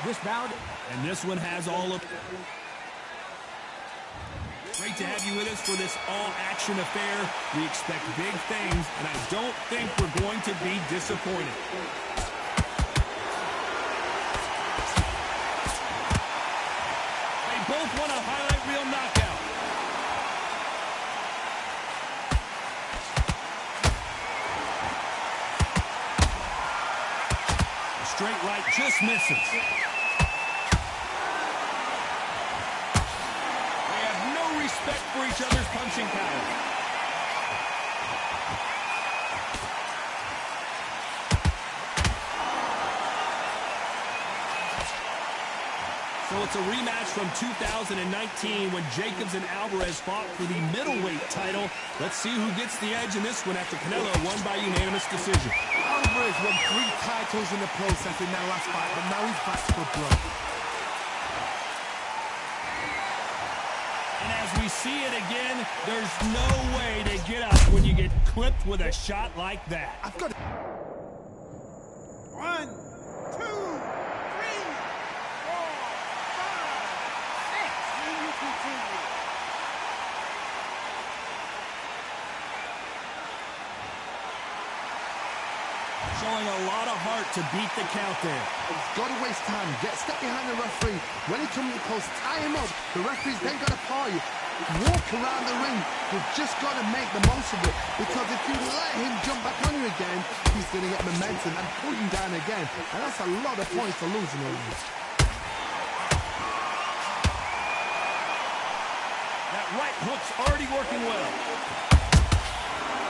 This bout, and this one has all of... Great to have you with us for this all-action affair. We expect big things, and I don't think we're going to be disappointed. They both want a highlight reel knockout. A straight right just misses. Respect for each other's punching power. So it's a rematch from 2019 when Jacobs and Alvarez fought for the middleweight title. Let's see who gets the edge in this one after Canelo won by unanimous decision. Alvarez won 3 titles in the process in their last fight, but now he's back to good blood. As we see it again, there's no way to get up when you get clipped with a shot like that. I've got it. 1, 2, 3, 4, 5, 6. And you continue. Showing a lot of heart to beat the count there. He's got to waste time. Get step behind the referee. When he comes close, tie him up. The referee's then got to paw you. Walk around the ring. You've just got to make the most of it. Because if you let him jump back on you again, he's going to get momentum and pull you down again. And that's a lot of points to lose in a ring. That right hook's already working well.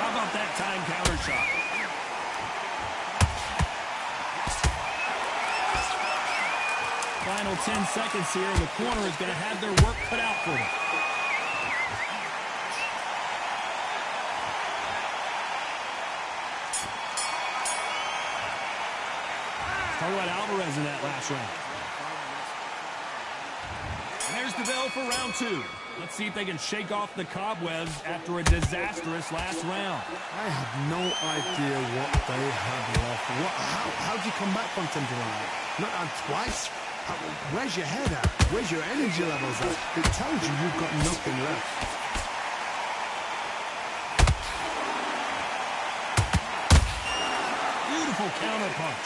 How about that time counter shot? Final 10 seconds here, and the corner is going to have their work cut out for them. Talk about Alvarez in that last round. And there's the bell for round 2. Let's see if they can shake off the cobwebs after a disastrous last round. I have no idea what they have left. How'd you come back from something like that? Not on twice? Where's your head at? Where's your energy levels at? It tells you you've got nothing left. Beautiful counter punch.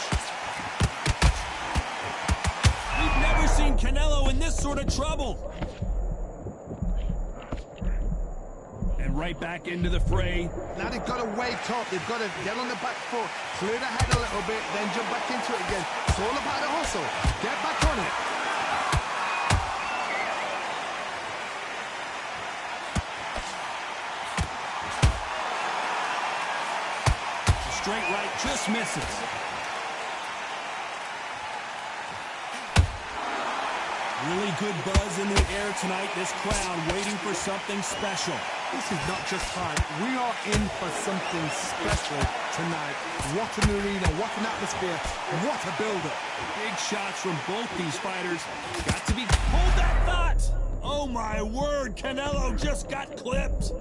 We've never seen Canelo in this sort of trouble. And right back into the fray. Now they've got to wake up. They've got to get on the back foot, clear the head a little bit, then jump back into it again. It's all about the hustle. Get back on it. Straight right just misses. Really good buzz in the air tonight. This crowd waiting for something special. This is not just fun. We are in for something special tonight. What an arena, what an atmosphere, what a build-up. Big shots from both these fighters. Got to be... Hold that thought! Oh my word, Canelo just got clipped.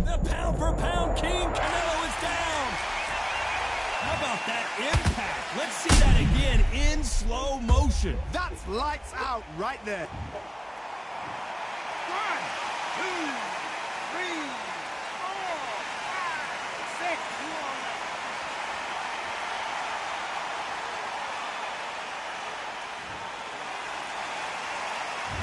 The pound-for-pound king, Canelo is down. How about that impact? Let's see that again in slow motion. That's lights out right there. 1, 2, 3, 4, 5, 6.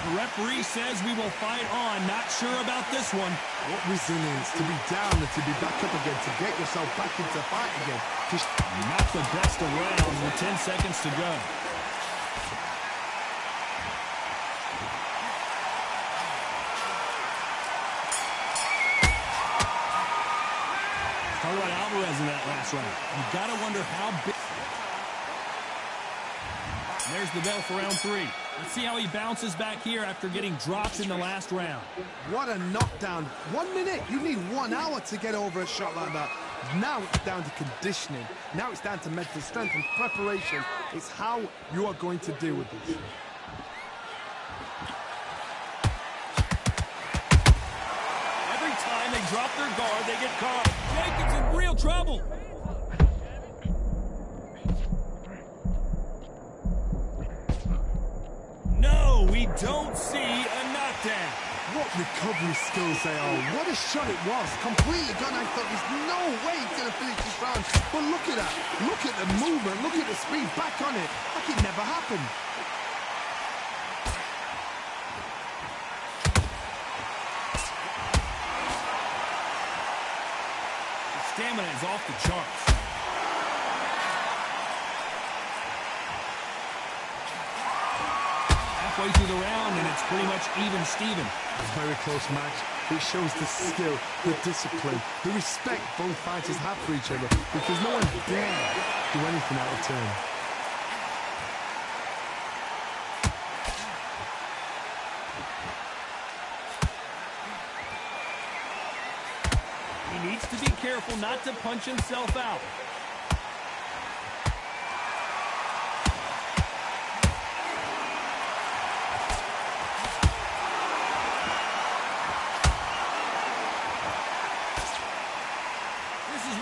The referee says we will fight on. Not sure about this one. What resilience to be down and to be back up again, to get yourself back into fight again. Just not the best of rounds with 10 seconds to go. Talk about Alvarez in that last round. You gotta wonder how big. And there's the bell for round 3. Let's see how he bounces back here after getting dropped in the last round. What a knockdown. 1 minute. You need 1 hour to get over a shot like that. Now it's down to conditioning. Now it's down to mental strength and preparation. It's how you are going to deal with this. Every time they drop their guard, they get caught. Jacobs in real trouble. don't see a knockdown. What recovery skills they are. What a shot it was. Completely gone. I thought there's no way he's going to finish this round. But look at that. Look at the movement. Look at the speed. Back on it. Like it never happened. The stamina is off the charts. Halfway through the round, and it's pretty much even Steven. It's a very close match. It shows the skill, the discipline, the respect both fighters have for each other, because no one dare do anything out of turn. He needs to be careful not to punch himself out.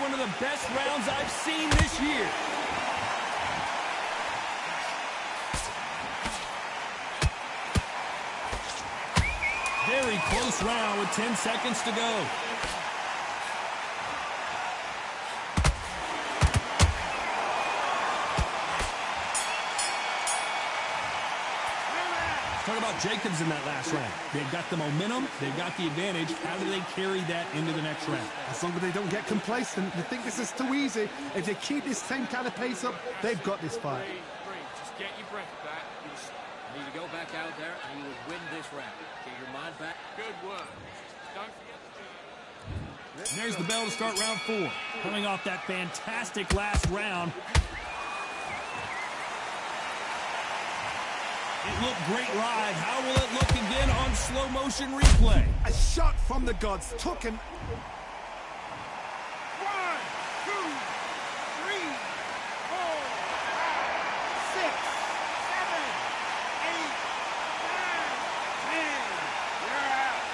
One of the best rounds I've seen this year. Very close round with 10 seconds to go. Talk about Jacobs in that last round. They've got the momentum, they've got the advantage. How do they carry that into the next round? As long as they don't get complacent, you think this is too easy. If they keep this same kind of pace up, they've got this fight. Just get your breath back. You just need to go back out there and you will win this round. Get your mind back. Good work. Don't forget the... And there's the bell to start round 4. Coming off that fantastic last round. It looked great live. How will it look again on slow motion replay? A shot from the gods took him. 1, 2, 3, 4, 5, 6, 7, 8, 9, 10. You're out.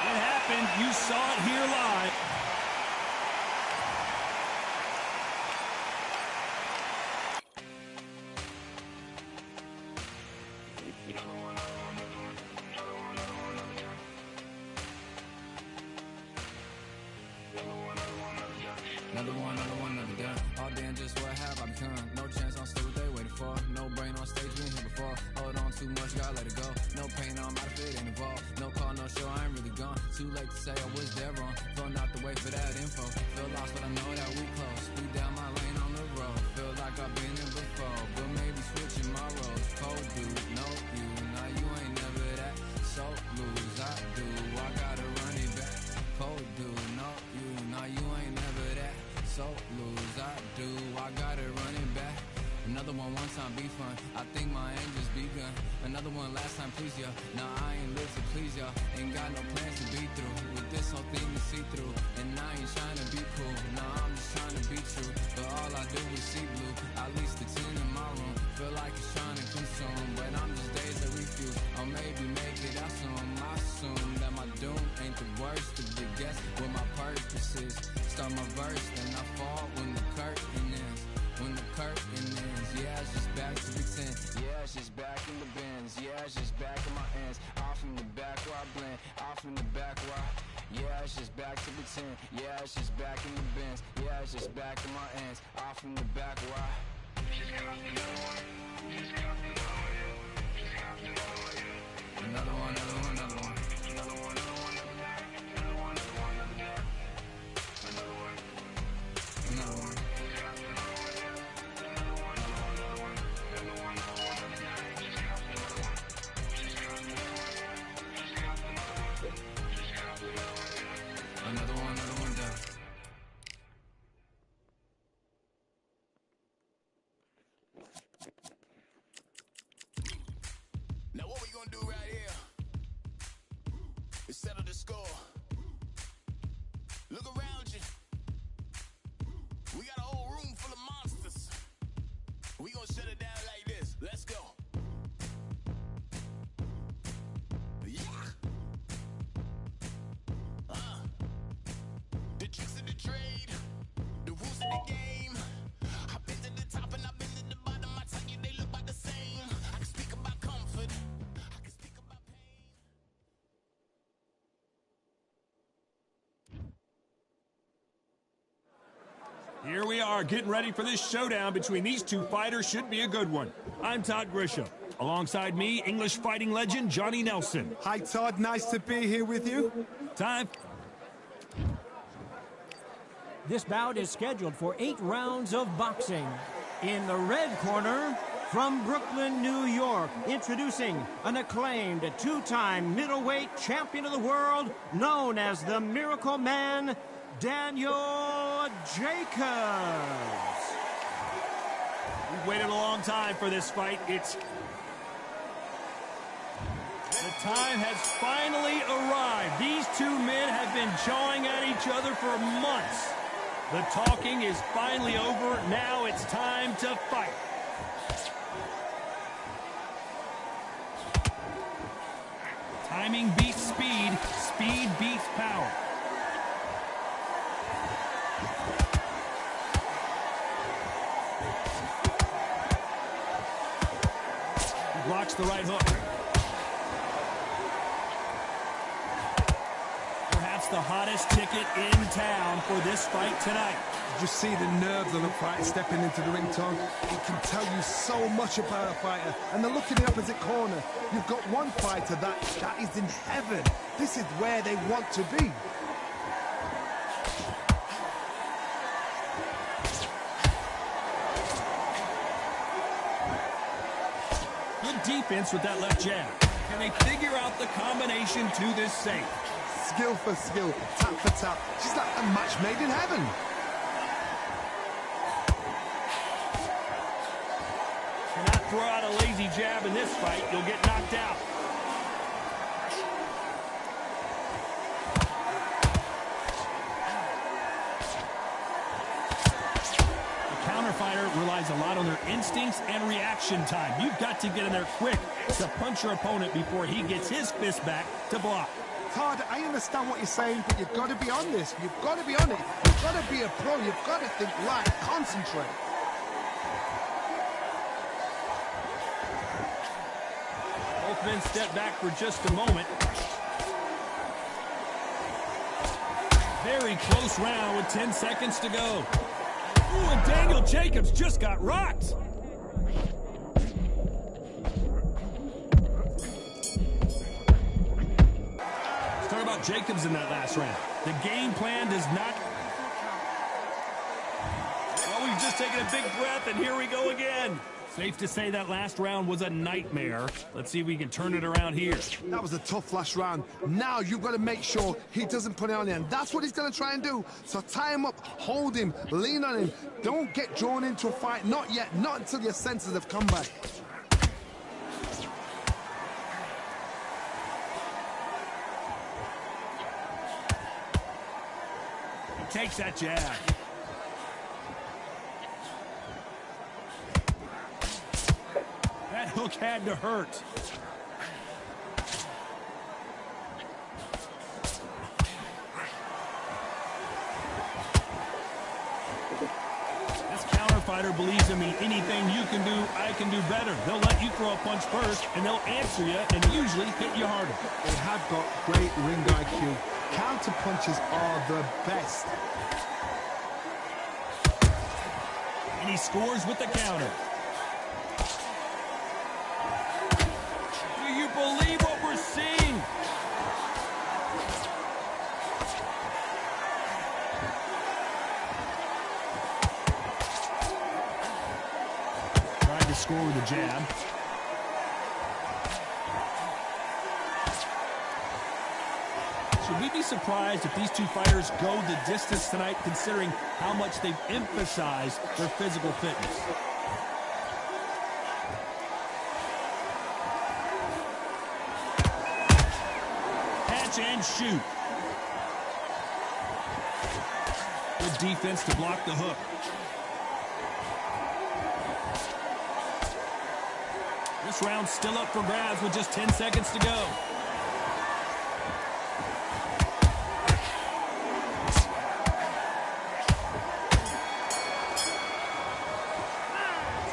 It happened. You saw it here live. Another done. All day and just what have I become? No chance, I'm still what they waiting for. No brain on stage, been here before. Hold on too much, gotta let it go. No pain, I'm out of it, ain't involved. No call, no show, I ain't really gone. Too late to say I was there wrong. Filling out the way for that info. Feel lost, but I know that we close. We down my lane on the road. Feel like I've been in before, but maybe switching my roles. Cold dude, no you. Now you ain't never that. So lose, I do. I gotta run it back. Cold dude, no you. Now you ain't never that. So lose, I do. I gotta run it back. Another one time be fun. I think my aim just begun. Another one last time please ya. Now I ain't live to please ya. Ain't got no plans to be through. With this whole thing to see through. And I ain't trying to be cool. Nah, I'm just trying to be true. But all I do is see blue. At least the 10 in my room. Feel like it's trying to consume. But I'm just days that refuse. Or maybe make it out soon. I assume that my doom ain't the worst of the guess what my purpose is. Start my verse, then I fall when the curtain ends. When the curtain ends, yeah, it's just back to pretend. Yeah, it's just back in the bins. Yeah, it's just back in my ends. Off in the back where I blend. Off in the back where I... Yeah, it's just back to pretend. Yeah, it's just back in the bins. Yeah, it's just back in my ends. Off in the back where I... Another one, another one, another one. Another one, another one, another one, another one, another one. Another one. Another one done. Now what we gonna do right here is settle the score. Look around you. We got a whole room full of monsters. We gonna shut it down like this. Let's go. Yeah. The tricks of the trade. we are getting ready for this showdown between these two fighters. Should be a good one. I'm Todd Grisham. Alongside me, English fighting legend Johnny Nelson. Hi, Todd. Nice to be here with you. Time. This bout is scheduled for 8 rounds of boxing. In the red corner, from Brooklyn, New York, introducing an acclaimed 2-time middleweight champion of the world, known as the Miracle Man, Daniel Jacobs. We've waited a long time for this fight. The time has finally arrived. These two men have been jawing at each other for months. The talking is finally over. Now it's time to fight. Timing beats speed. Speed beats power. He blocks the right hook. The hottest ticket in town for this fight tonight. Did you see the nerves of the fight stepping into the ring, Tom? It can tell you so much about a fighter. And the look in the opposite corner. You've got one fighter that is in heaven. This is where they want to be. Good defense with that left jab. Can they figure out the combination to this safe? Skill for skill, tap for tap. She's like a match made in heaven. Cannot throw out a lazy jab in this fight. You'll get knocked out. The counter fighter relies a lot on their instincts and reaction time. You've got to get in there quick to punch your opponent before he gets his fist back to block. Todd, I understand what you're saying, but you've got to be on this. You've got to be on it. You've got to be a pro. You've got to think right. Concentrate. Both men step back for just a moment. Very close round with 10 seconds to go. Ooh, and Daniel Jacobs just got rocked. Jacobs in that last round. The game plan does not... Well, we've just taken a big breath, and here we go again. Safe to say that last round was a nightmare. Let's see if we can turn it around here. That was a tough last round. Now you've got to make sure he doesn't put it on the end. That's what he's going to try and do. So tie him up, hold him, lean on him. Don't get drawn into a fight. Not yet. Not until your senses have come back. Takes that jab. That hook had to hurt. This counter fighter believes in me. Anything you can do, I can do better. They'll let you throw a punch first, and they'll answer you and usually hit you harder. They have got great ring IQ. Counter punches are the best. And he scores with the counter. Do you believe what we're seeing? Tried to score with a jab. Should we be surprised if these two fighters go the distance tonight, considering how much they've emphasized their physical fitness? Catch and shoot. Good defense to block the hook. This round's still up for grabs with just 10 seconds to go.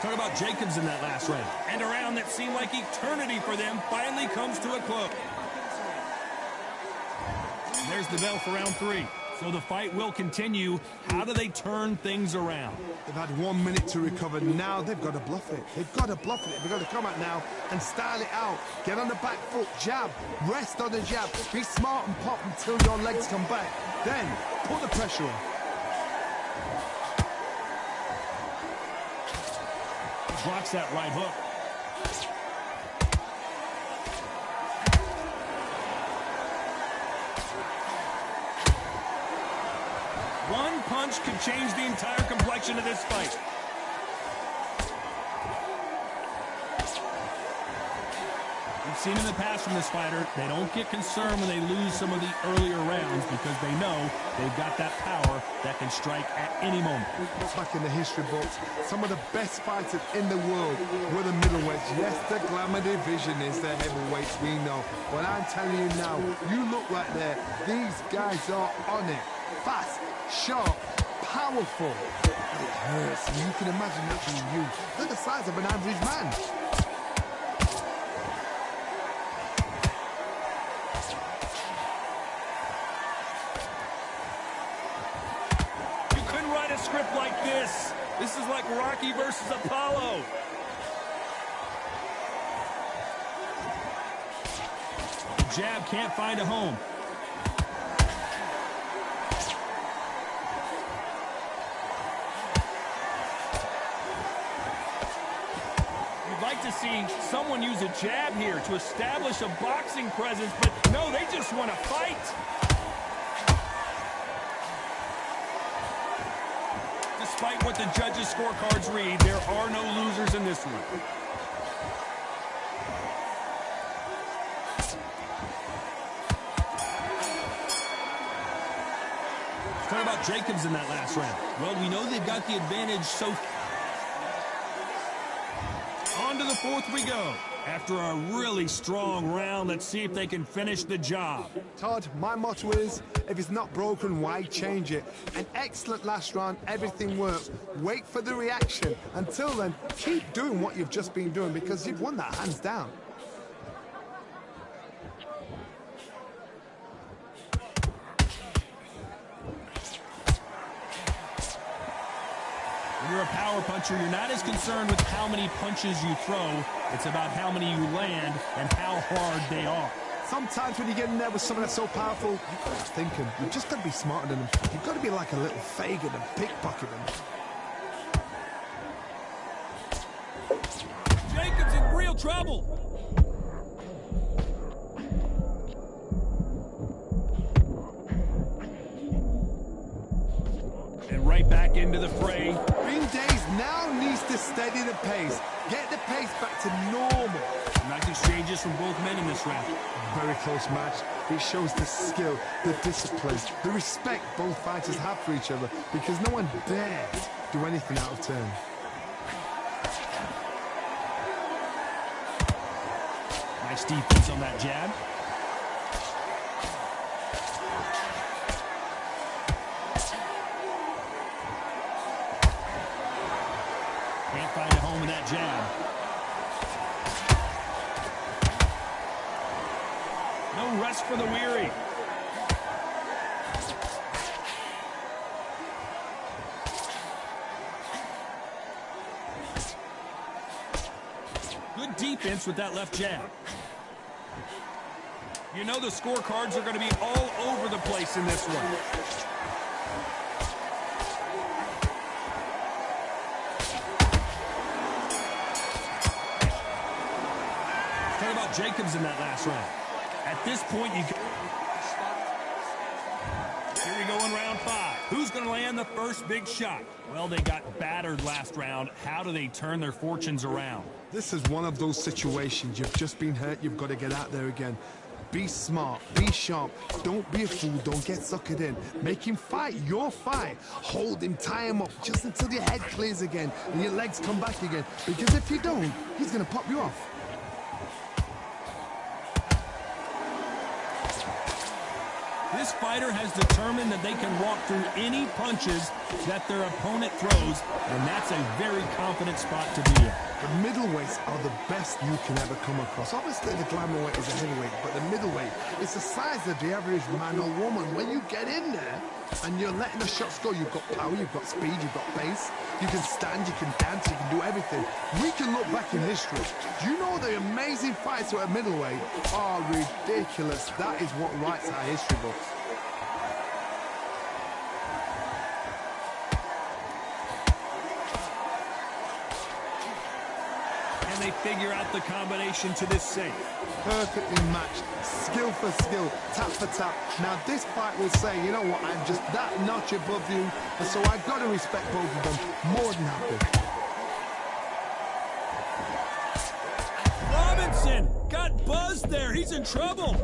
Talk about Jacobs in that last round. And a round that seemed like eternity for them finally comes to a close. There's the bell for round 3. So the fight will continue. How do they turn things around? They've had 1 minute to recover. Now they've got to bluff it. They've got to bluff it. They've got to come out now and style it out. Get on the back foot, jab, rest on the jab. Be smart and pop until your legs come back. Then put the pressure on. Blocks that right hook. One punch could change the entire complexion of this fight. We've seen in the past from this fighter, they don't get concerned when they lose some of the earlier rounds because they know they've got that power that can strike at any moment. Back in the history books, some of the best fighters in the world were the middleweights. Yes, the glamour division is the heavyweights, we know. But I'm telling you now, you look right there, these guys are on it. Fast, sharp, powerful. It hurts. You can imagine that being you. They're the size of an average man. You couldn't write a script like this. This is like Rocky versus Apollo. The jab can't find a home. To see someone use a jab here to establish a boxing presence, but no, they just want to fight. Despite what the judges' scorecards read, there are no losers in this one. Let's talk about Jacobs in that last round. Well, we know they've got the advantage so far. On to the fourth we go. After a really strong round, let's see if they can finish the job. Todd, my motto is, if it's not broken, why change it? An excellent last round, everything works. Wait for the reaction. Until then, keep doing what you've just been doing because you've won that hands down. When you're a power puncher, you're not as concerned with how many punches you throw. It's about how many you land and how hard they are. Sometimes when you get in there with someone that's so powerful, you've got to think him. You've just got to be smarter than him. You've got to be like a little Fagin and pickpocket him. Jacobs in real trouble. And right back into the fray. Green Days now needs to steady the pace. Get the pace back to normal. Nice exchanges from both men in this round. Very close match. It shows the skill, the discipline, the respect both fighters have for each other because no one dares do anything out of turn. Nice defense on that jab. Can't find a home in that jab. No rest for the weary. Good defense with that left jab. You know the scorecards are going to be all over the place in this one. Talk about Jacobs in that last round. At this point, you can... Here we go in round 5. Who's going to land the first big shot? Well, they got battered last round. How do they turn their fortunes around? This is one of those situations. You've just been hurt. You've got to get out there again. Be smart. Be sharp. Don't be a fool. Don't get suckered in. Make him fight your fight. Hold him. Tie him up just until your head clears again and your legs come back again. Because if you don't, he's going to pop you off. This fighter has determined that they can walk through any punches that their opponent throws, and that's a very confident spot to be in. The middleweights are the best you can ever come across. Obviously, the glamour weight is a heavyweight, but the middleweight is the size of the average man or woman. When you get in there and you're letting the shots go, you've got power, you've got speed, you've got pace, you can stand, you can dance, you can do everything. We can look back in history. Do you know the amazing fights at middleweight are ridiculous? That is what writes our history books. They figure out the combination to this safe. Perfectly matched, skill for skill, tap for tap. Now this fight will say, you know what, I'm just that notch above you, and so I've got to respect both of them. More than happy. Robinson got buzzed there. He's in trouble.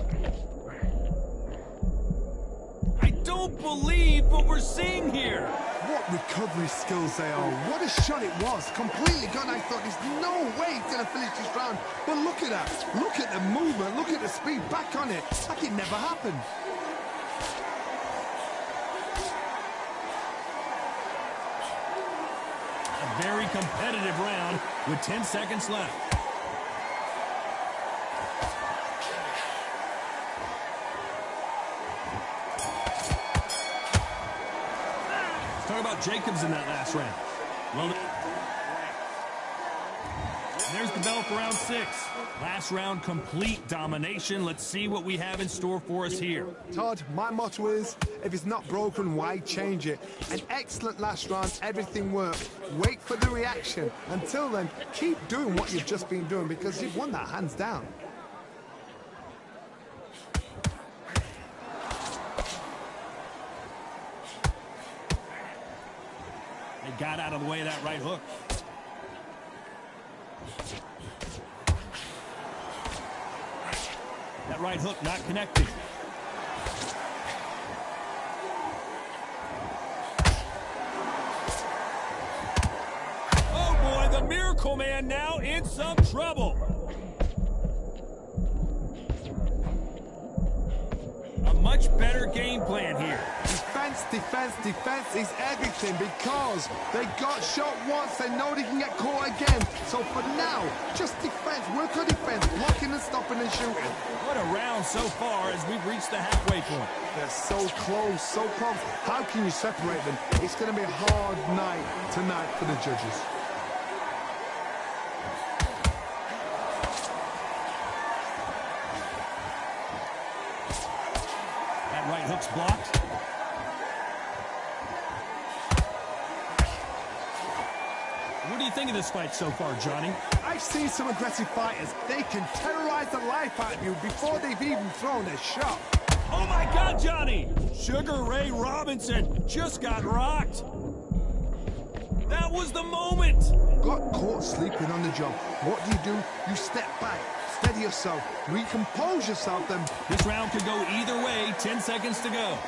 I don't believe what we're seeing here. What recovery skills they are. What a shot it was. Completely gone. I thought there's no way he's going to finish this round. But look at that. Look at the movement. Look at the speed. Back on it. Like it never happened. A very competitive round with 10 seconds left. Talk about Jacobs in that last round. Well, there's the bell for round 6. Last round, complete domination. Let's see what we have in store for us here. Todd, my motto is, if it's not broken, why change it? An excellent last round, everything worked. Wait for the reaction. Until then, keep doing what you've just been doing because you've won that hands down. They got out of the way of that right hook. That right hook not connected. Oh boy, the Miracle Man now in some trouble. A much better game plan here. Defense, defense, defense is everything because they got shot once, they know they can get caught again. So for now, just defense, work on defense, blocking and stopping and shooting. What a round so far as we've reached the halfway point. They're so close, so close. How can you separate them? It's going to be a hard night tonight for the judges. That right hook's blocked. What do you think of this fight so far, Johnny? I've seen some aggressive fighters. They can terrorize the life out of you before they've even thrown a shot. Oh my God, Johnny! Sugar Ray Robinson just got rocked. That was the moment. Got caught sleeping on the job. What do? You step back, steady yourself, recompose yourself, then. This round could go either way. 10 seconds to go.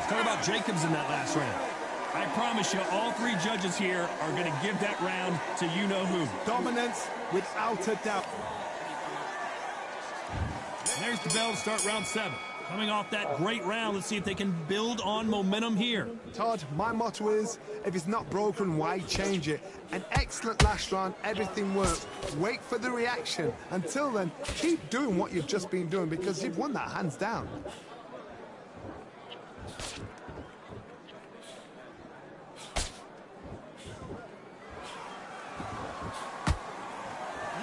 Talk about Jacobs in that last round. I promise you, all three judges here are going to give that round to you-know-who. Dominance without a doubt. And there's the bell to start round 7. Coming off that great round, let's see if they can build on momentum here. Todd, my motto is, if it's not broken, why change it? An excellent last round, everything worked. Wait for the reaction. Until then, keep doing what you've just been doing because you've won that hands down.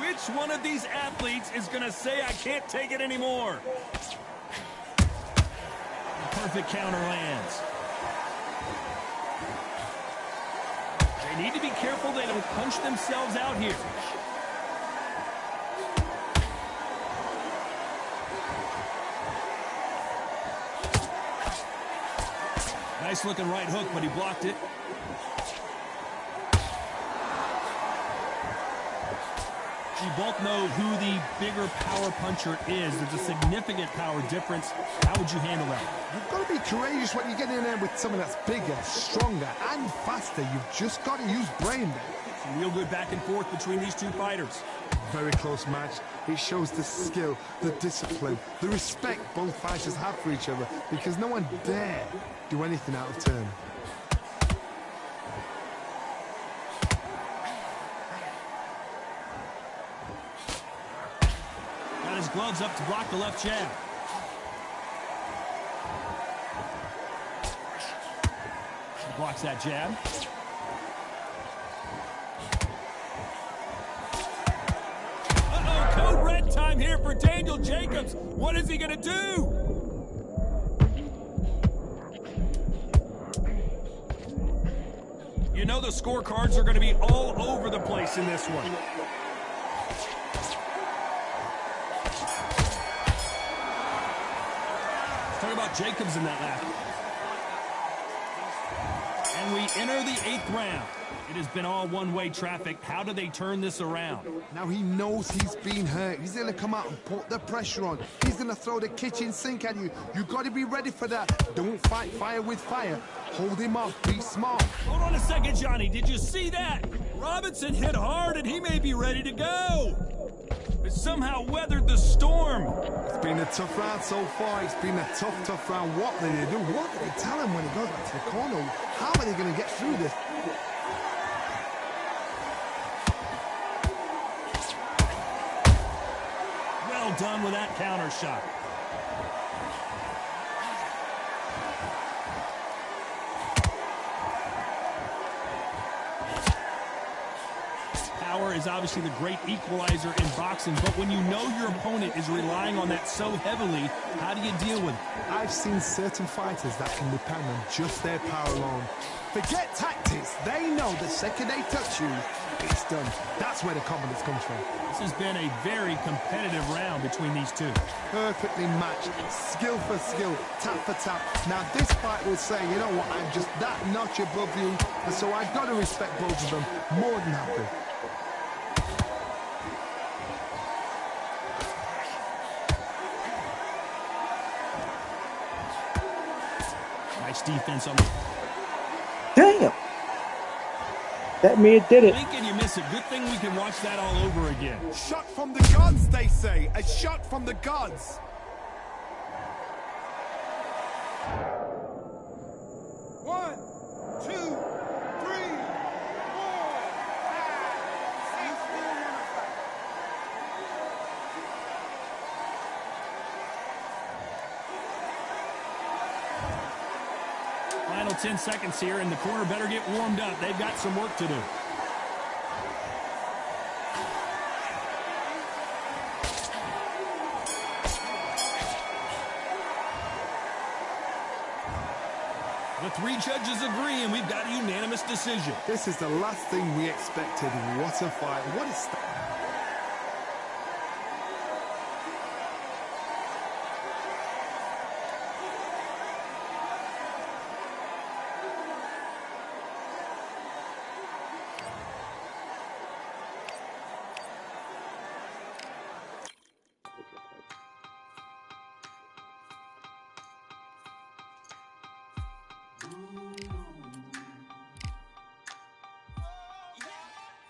Which one of these athletes is going to say, I can't take it anymore? Perfect counter lands. They need to be careful they don't punch themselves out here. Nice looking right hook, but he blocked it. We both know who the bigger power puncher is. There's a significant power difference. How would you handle that? You've got to be courageous when you get in there with someone that's bigger, stronger, and faster. You've just got to use brain there. Some real good back and forth between these two fighters. Very close match. It shows the skill, the discipline, the respect both fighters have for each other, because no one dare do anything out of turn. Got his gloves up to block the left jab. He blocks that jab. Code red time here for Daniel Jacobs. What is he going to do? You know the scorecards are going to be all over the place in this one. Let's talk about Jacobs in that lap. And we enter the 8th round. It has been all one-way traffic. How do they turn this around? Now he knows he's been hurt. He's going to come out and put the pressure on. He's going to throw the kitchen sink at you. You've got to be ready for that. Don't fight fire with fire. Hold him off. Be smart. Hold on a second, Johnny. Did you see that? Robinson hit hard, and he may be ready to go. But somehow weathered the storm. It's been a tough round so far. It's been a tough round. What did they do? What did they tell him when he goes back to the corner? How are they going to get through this? Well done with that counter shot. Power is obviously the great equalizer in boxing, but when you know your opponent is relying on that so heavily, how do you deal with it? I've seen certain fighters that can depend on just their power alone. Forget tactics. They know the second they touch you, it's done. That's where the confidence comes from. This has been a very competitive round between these two. Perfectly matched, skill for skill, tap for tap. Now this fight will say, you know what, I'm just that notch above you, and so I've got to respect both of them more than happy. Nice defense on the... Damn! That man did it. Blink and you miss it. Good thing we can watch that all over again. Shot from the gods, they say. A shot from the gods. One, two, three, four, five, Final 10 seconds here, and the corner better get warmed up. They've got some work to do. The 3 judges agree, and we've got a unanimous decision. This is the last thing we expected. What a fight. What a start.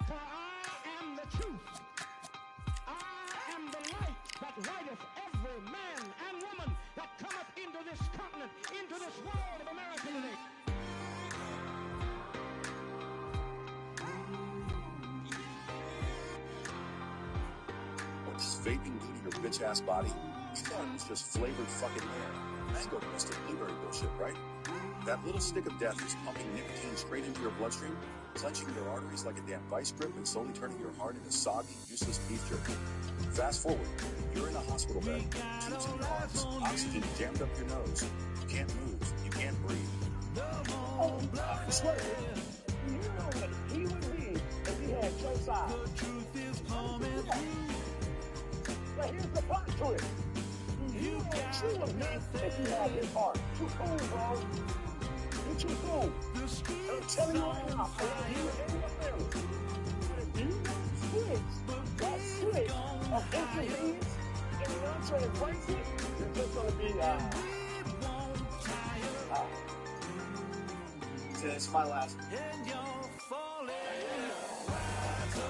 For I am the truth. I am the light that lighteth every man and woman that cometh into this continent, into this world of America today. What's vaping do to your bitch-ass body? You thought it was just flavored fucking air. Mango mystic blueberry bullshit, right? That little stick of death is pumping nicotine straight into your bloodstream, clenching your arteries like a damn vice grip, and slowly turning your heart into soggy, useless beef jerky. Fast forward, you're in a hospital bed, tubes in your arms, oxygen jammed up your nose. You can't move, you can't breathe. Oh, I swear, you know that he would be if he had your size. But here's the plot to it. You know true of me if you had his heart. Too cool, bro. You're too cool. And I'm telling you right now, I love you and your family. But if you don't fix that switch, It's my last.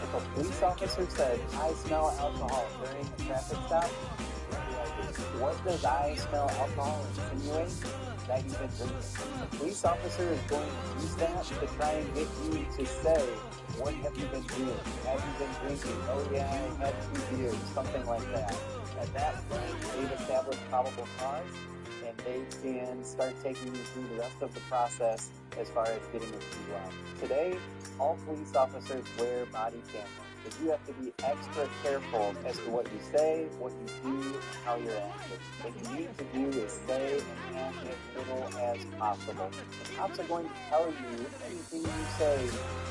If a police officer said, I smell alcohol during a traffic stop, what does I smell alcohol insinuate? That you've been drinking. A police officer is going to use that to try and get you to say, what have you been doing? Have you been drinking? Oh yeah, I had 2 beers, something like that. At that point, they've established probable cause, and they can start taking you through the rest of the process as far as getting a DUI. Today, all police officers wear body cameras, but you have to be extra careful as to what you say, what you do, and how you're acting. What you need to do is say and act as little as possible. The cops are going to tell you anything you say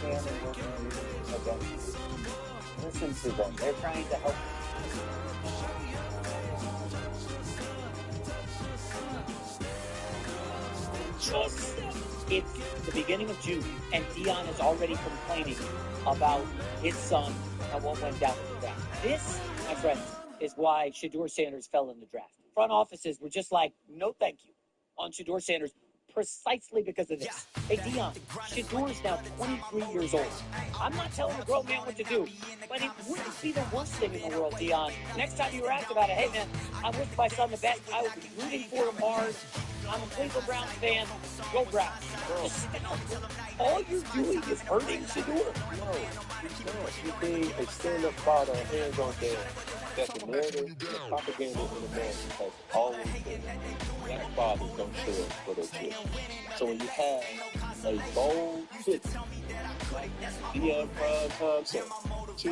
can and will be used against you. Listen to them. They're trying to help you. It's the beginning of June, and Dion is already complaining about his son and what went down in the draft. This, my friends, is why Shedeur Sanders fell in the draft. Front offices were just like, no thank you, on Shedeur Sanders, precisely because of this. Hey, Dion, Shedeur is now 23 years old. I'm not telling a grown man what to do, but it wouldn't be the worst thing in the world, Dion. Next time you were asked about it, hey, man, I wish my son the best. I would be rooting for him hard. I'm a Cleveland Browns fan. Go Browns. All you're doing is hurting Shedeur. No, you think a stand-up father, hands on dad, that the narrative, the propaganda in America has always been black fathers don't show up for their kids. So when you have a bold figure, Dion Prime Time to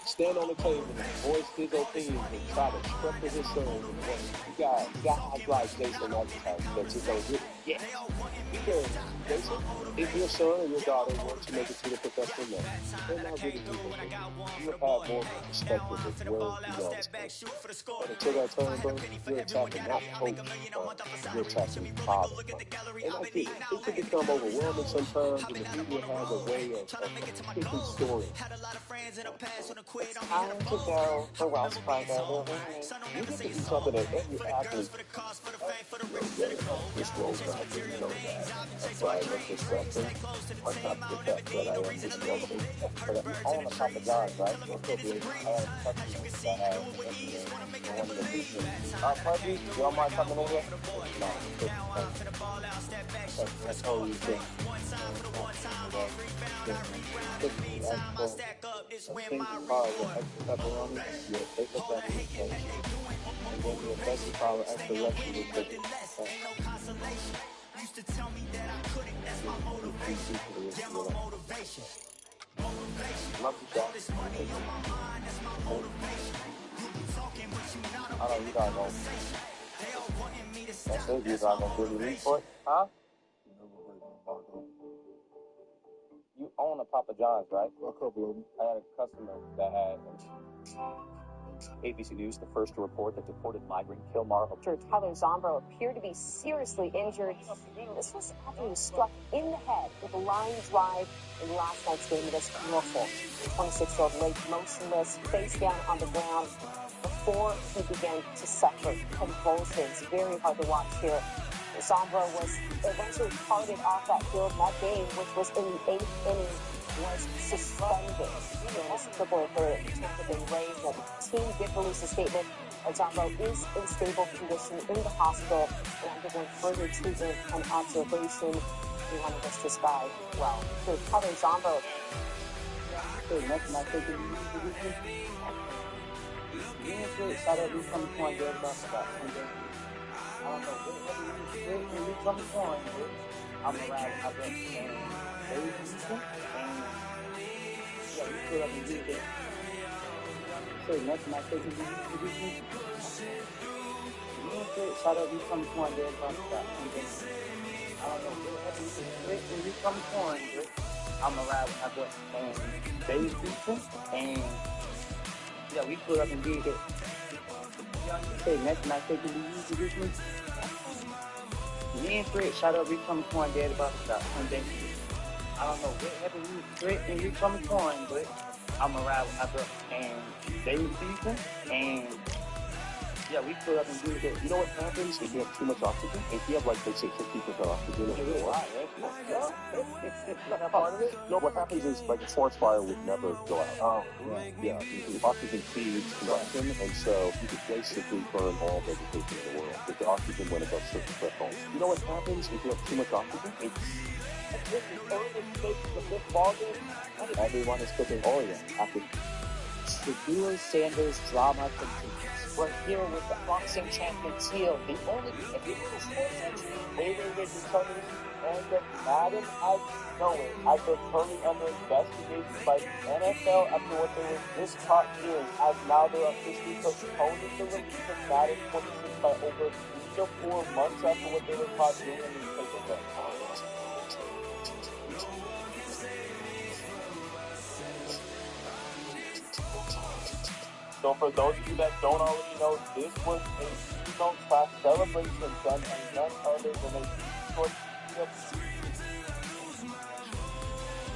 stand on the table and voice his opinion and try to structure his son in a way. You got guys like Jason Washington that just don't get it. Yeah. Because Jason, if your son or your daughter want to make it to the professional level, they're not really doing it. You have more of a perspective of where you are. And until that time, bro, you're attacking not coach, you're attacking father. And I get it. It can become overwhelming sometimes, and the media has a way of picking stories. It's time to go for Wells Fargo. You get to do something that every athlete this goes back to, you know, that's why I look this record. Or not the best that I am this record. But I'm on the top of jobs, right? We'll still be able to have customers that have one of the features. Pudgy, you want more coming in here? No, that's all you think. Pepperoni, yeah, take up that inflation. And then the effective power extra luxury will take it. Love you, Jack. I know you guys don't. That's it, you guys don't really need for it, huh? You own a Papa John's, right? A couple of them. I had a customer that had ABC News, the first to report that deported migrant Kilmar. Tyler Zombro appeared to be seriously injured. This was after he was struck in the head with a line drive in last night's game against Norfolk. The 26-year-old lay motionless, face down on the ground before he began to suffer convulsions. Very hard to watch here. Zombro was eventually carted off that field, and that game, which was in the 8th inning, was suspended. This AAA player had been raised, and the team did release a statement. Zombro is in stable condition in the hospital and undergoing further treatment and observation. We want to wish this guy well. So Tyler Zombro. I don't know, when you come on, I'm around, I've been saying, baby, and yeah, you put up and do that. So nothing I think you do. You shout out, you come on, there, I don't know, when you come on, I'm around, I've been saying, baby, and yeah, we put up and do that. Say nothing I think you do. Me and Fred, shout out, we come on, Daddy, about the I don't know what happened to you, Fred, and you come on, but I'm around with my brother and David people, and Yeah, we still haven't seen it. You know what happens if you have too much oxygen? If you have, like, let's say 50% oxygen, it's a lot, right? Not part of it. No, what happens is, like, a forest fire would never go out. Oh, yeah. The oxygen feeds combustion, and so you could basically burn all vegetation in the world if the oxygen went above certain thresholds. You know what happens if you have too much oxygen? This is early stages of this ballgame. Everyone is cooking Oreo after. Shedeur Sanders drama continues. We're here with the boxing champion Teal, the only, if you want a sports entry. Wait, you tell me this is the end of Madden as you know it, after currently under investigation by the NFL after what they were just caught doing, as now they're officially postponing the release of Madden 26 by over 3 to 4 months after what they were caught doing in these paper. So for those of you that don't already know, this was a keynote / celebration done by none other than a short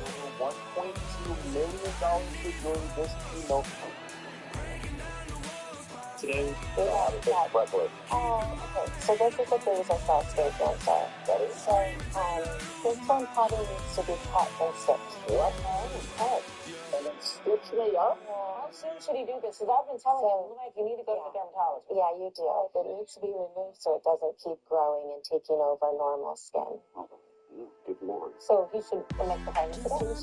over $1.2 million for doing this keynote. Today, okay. So this is the things I saw stage on sale. Ready? So, this one probably needs to be cut and stitched. What? Oh, and then stitch me up? How soon should he do this? Because I've been telling him, like, you need to go to the dermatologist. Yeah, you do. It needs to be removed so it doesn't keep growing and taking over normal skin. Good Lord. So he should make the payment today.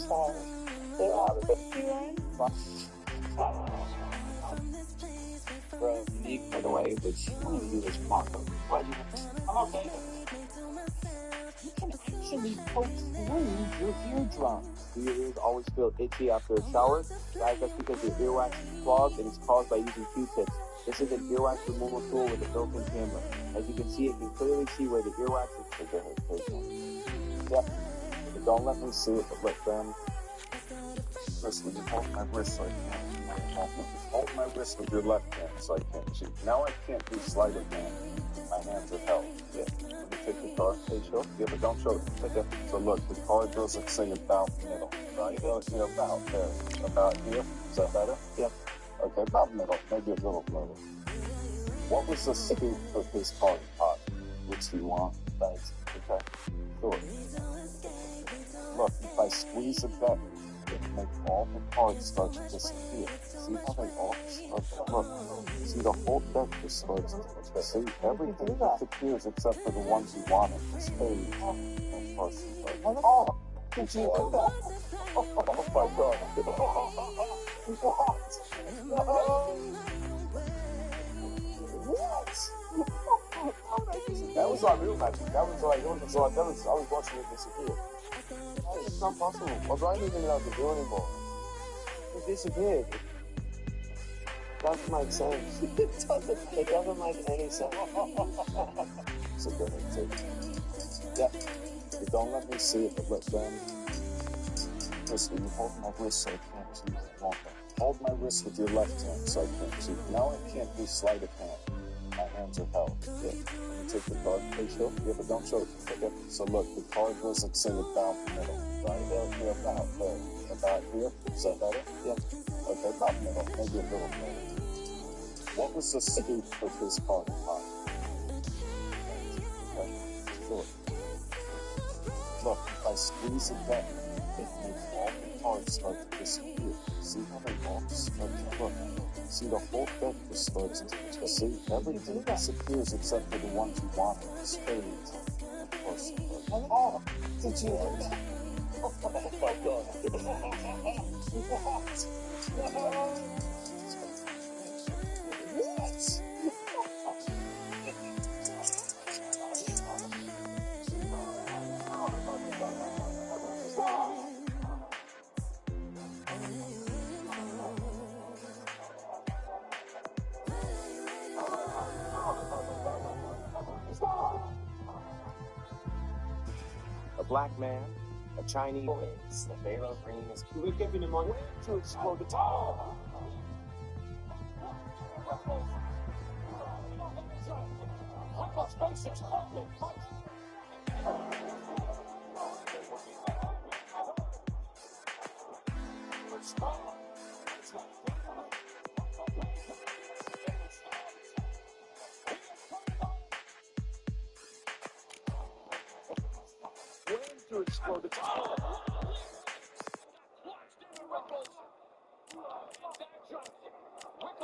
Bro, unique, by the way, which one of you is Marco? I'm okay. You can actually poke through your eardrum. Do your ears always feel itchy after a shower? Guys, that's because your earwax is clogged and it's caused by using Q-tips. This is an earwax removal tool with a built-in camera. As you can see, it can clearly see where the earwax is. Yep. But don't let me see it, but let them. Listen, you hold my wrist so I can't. Hold my wrist with your left hand so I can't see. Now I can't do sleight of hand. My hands are held. Yeah. Let me take the card. Hey, show. Yeah, but don't show it. Okay. So look, the card goes like say about middle. Right? Yeah, about there. About here. Is that better? Yeah. Okay, about middle. Maybe a little lower. What was the scoop of his card pot? Which do you want? Thanks. Okay. Sure. Look, if I squeeze it back, it makes all the cards start to disappear. See how they all start to look? See, the whole deck just starts to disappear. See, everything disappears except for the ones you wanted. Spades and flush. Oh, did you do that? Oh my God. What? That was not real magic. That was like, I was watching it disappear. It's not possible. Well, Brian isn't allowed to do anymore. It disappeared. Doesn't make sense. It doesn't make any sense. So go ahead, take it. Yeah. You don't let me see it, but let them. Listen, you hold my wrist so I can't see you. Hold my wrist with your left hand so I can't see. Now I can't do sleight of hand. My hands are held. Yeah. You take the card. Hey, show. Yeah, but don't show it. Okay. So look, the card goes like say about the middle. Right there, about there. About here. Is that better? Yeah. Okay, about middle. Maybe a little better. What was the scoop of his card pot? Okay. Sure. Look, if I squeeze it back, it makes all the cards start to disappear. See how they all start to look? See, the whole deck just starts to disappear. See, everything disappears except for the ones you want. Spades and flush. Oh, did you? Oh my God. What? A black man, a Chinese boys, the Pharaoh Green is we're giving him on to explode the top.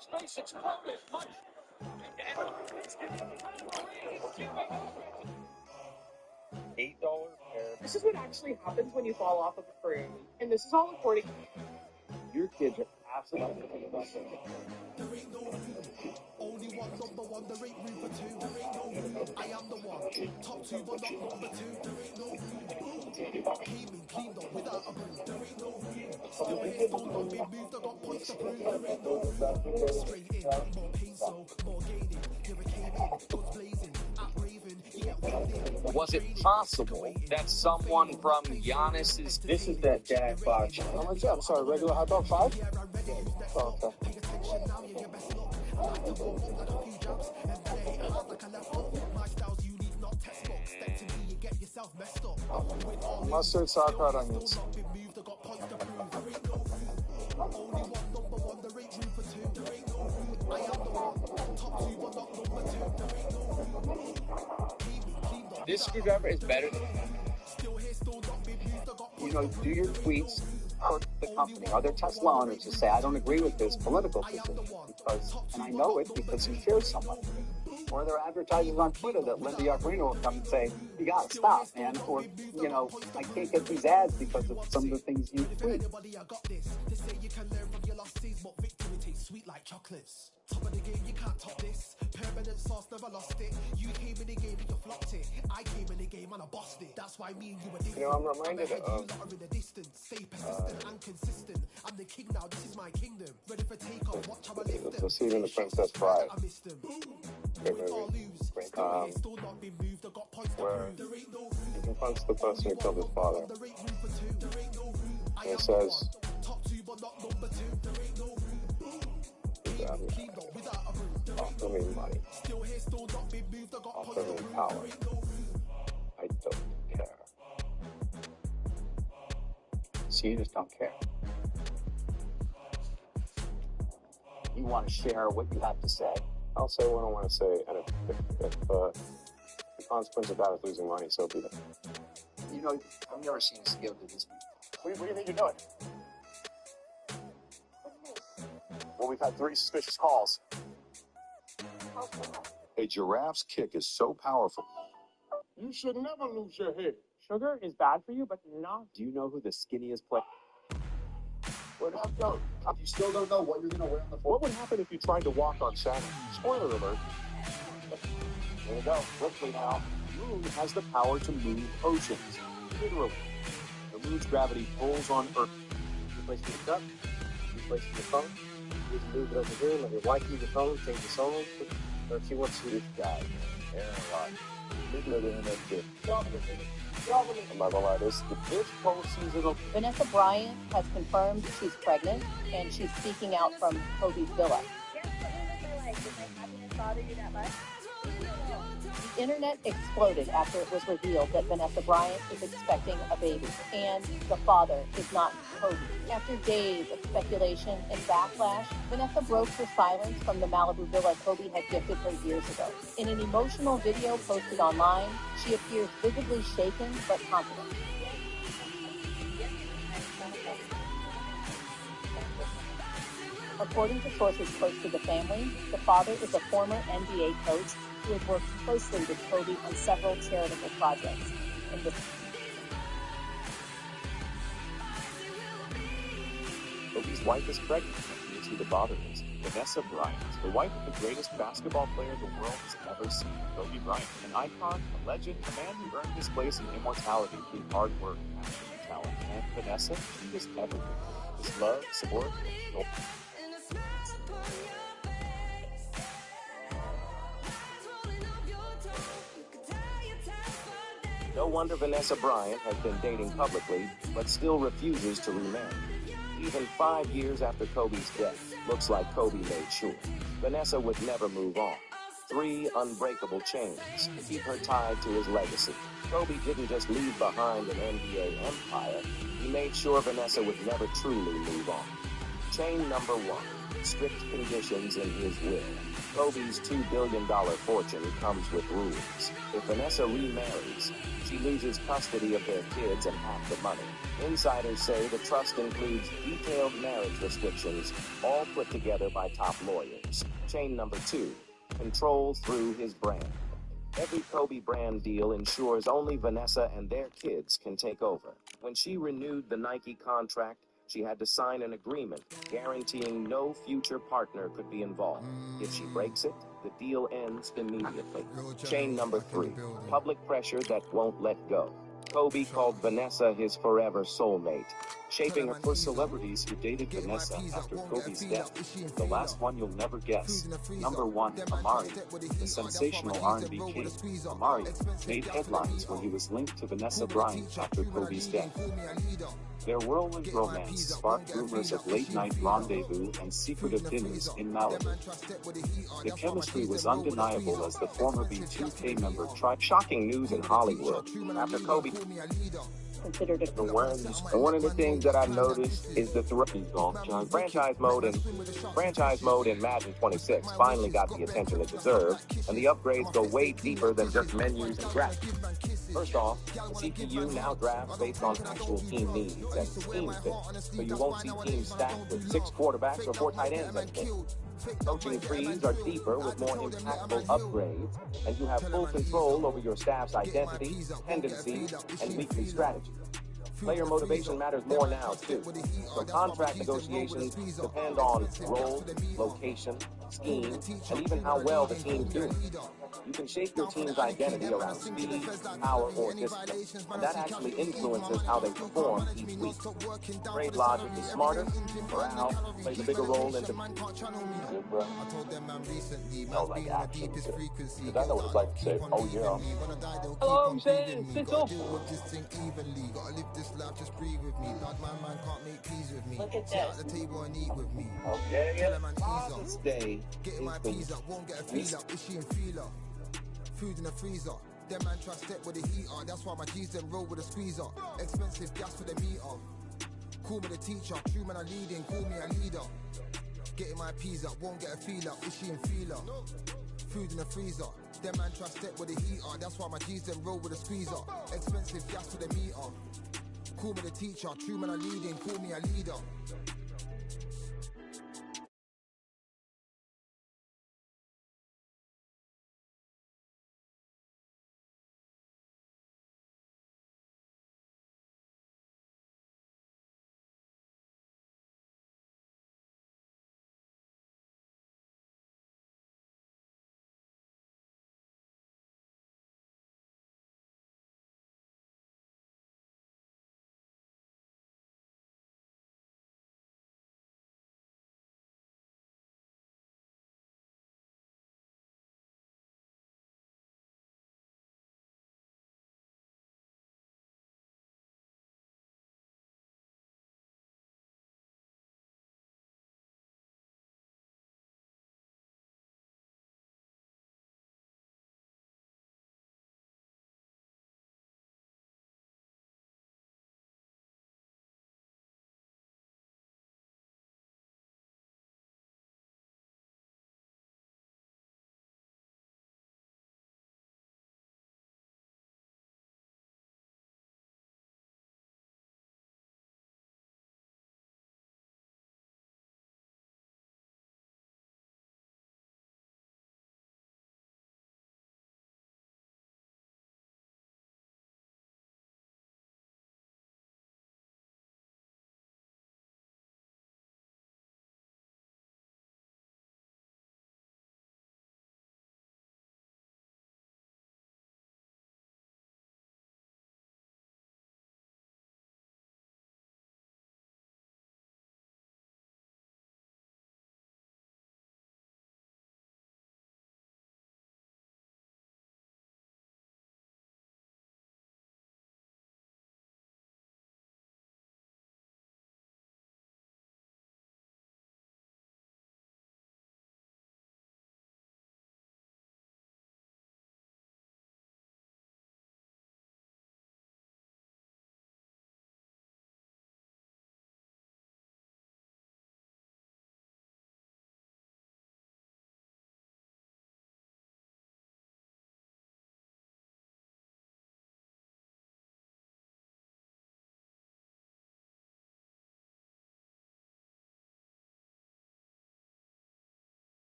Space exploded. Much. $8 pair. This is what actually happens when you fall off of a cruise. And this is all according. Your kids are absolutely invested. Only one number one, there ain't room for two. There ain't no room. I am the one. Top two, but not number two. There ain't no room. Came in, cleaned up without a broom. There ain't no room. Still here, still not been moved. I got points to prove. There ain't no room. Straight in, more pain, so more gaining. Here I came in, guns blazing, at raving, yeah, waiting. Was it possible that someone from Giannis's... This is that Jack box. How much? I'm sorry, regular hot dog, 5? Yeah, okay. Mustard, sauerkraut, onions. This screwdriver is better than... You know, do your tweets hurt the company? Are there Tesla owners who say, I don't agree with this political position, because, and I know it because you share so much? Or there are advertisers on Twitter that Linda Yaccarino will come and say, you gotta stop, man. Or, you know, I can't get these ads because of some of the things you tweet. Sweet like chocolates. Top of the game, you can't top this. Permanent sauce, never lost it. You came in the game and you flopped it. I came in the game and I bossed it. That's why me and you were different. You know, I'm reminded of... in the distance. Stay persistent and consistent. I'm the king now, this is my kingdom. Ready for takeoff, watch how I lift them. The Seed and the Princess Bride. I missed them. Great movie. Where you can punch the person who killed his father. And it says... Offer me money. Offer me power. I don't care. So you just don't care. You want to share what you have to say. I'll say what I want to say, and if the consequence of that is losing money, so be it. You know, I've never seen a skill to this. What do you think you're doing? Well, we've had 3 suspicious calls. A giraffe's kick is so powerful. You should never lose your head. Sugar is bad for you, but not. Do you know who the skinniest player? What up, you still don't know what you're going to wear on the floor? What would happen if you tried to walk on Saturn? Spoiler alert. There you go. Quickly now. The moon has the power to move oceans. Literally. The moon's gravity pulls on Earth. You place your cup. You place your phone. You can move it over here. Let your wife use your phone. Change the song. Or if she wants to, this guy. Aaron Rodgers. He's living in that shit. I'm not gonna lie, this postseason of... Vanessa Bryant has confirmed she's pregnant, and she's speaking out from Kobe's villa. The internet exploded after it was revealed that Vanessa Bryant is expecting a baby, and the father is not Kobe. After days of speculation and backlash, Vanessa broke her silence from the Malibu villa Kobe had gifted her years ago. In an emotional video posted online, she appears visibly shaken but confident. According to sources close to the family, the father is a former NBA coach who has worked closely with Kobe on several charitable projects. Kobe's wife is pregnant, and here's who the father is. Vanessa Bryant, the wife of the greatest basketball player the world has ever seen. Kobe Bryant, an icon, a legend, a man who earned his place in immortality through hard work, passion, and talent. And Vanessa, she is everything. His love, support, and no wonder Vanessa Bryant has been dating publicly, but still refuses to remarry. Even 5 years after Kobe's death, looks like Kobe made sure Vanessa would never move on. 3 unbreakable chains to keep her tied to his legacy. Kobe didn't just leave behind an NBA empire, he made sure Vanessa would never truly move on. Chain number 1. Strict conditions in his will. Kobe's $2 billion fortune comes with rules. If Vanessa remarries, she loses custody of their kids and half the money. Insiders say the trust includes detailed marriage restrictions, all put together by top lawyers. Chain number 2. Control through his brand. Every Kobe brand deal ensures only Vanessa and their kids can take over. When she renewed the Nike contract, she had to sign an agreement guaranteeing no future partner could be involved. If she breaks it, the deal ends immediately. Chain number 3. Public pressure that won't let go. Kobe called Vanessa his forever soulmate, shaping her. For celebrities who dated Vanessa after Kobe's death, the last one you'll never guess. Number 1, Amari, the sensational R&B king. Amari made headlines when he was linked to Vanessa Bryant after Kobe's death. Their whirlwind romance sparked rumors of late-night rendezvous and secretive dinners in Malibu. The chemistry was undeniable as the former B2K member tried. Shocking news in Hollywood after Kobe considered it the worms. And one of the things that I noticed is the franchise mode in Madden 26 finally got the attention it deserves, and the upgrades go way deeper than just menus and graphics. First off, the CPU now drafts based on actual team needs and scheme fits, so you won't see teams stacked with 6 quarterbacks or 4 tight ends anymore. Coaching trees are deeper with more impactful upgrades, and you have full control over your staff's identity, tendencies, and weekly strategy. Player motivation matters more now, too. So contract negotiations depend on role, location, scheme, and even how well the team's doing. You can shape your team's identity around speed, power, or discipline, and that actually influences how they perform each week. Trade logic is smarter, morale plays a bigger role in the... No, like action. Because I know what it's like to say, oh yeah. Hello, I'm saying, sit off. Look at this. Okay, Father's Day is the Food in the freezer. Them man try step with the heater. That's why my G's them roll with a squeezer. Expensive gas for the meter. Call me the teacher. True man I leading. Call me a leader. Getting my peas up. Won't get a feel up. Is she in feeler? Food in the freezer. Them man try step with the heater. That's why my G's them roll with a squeezer. Expensive gas for the meter. Call me the teacher. True man I leading. Call me a leader.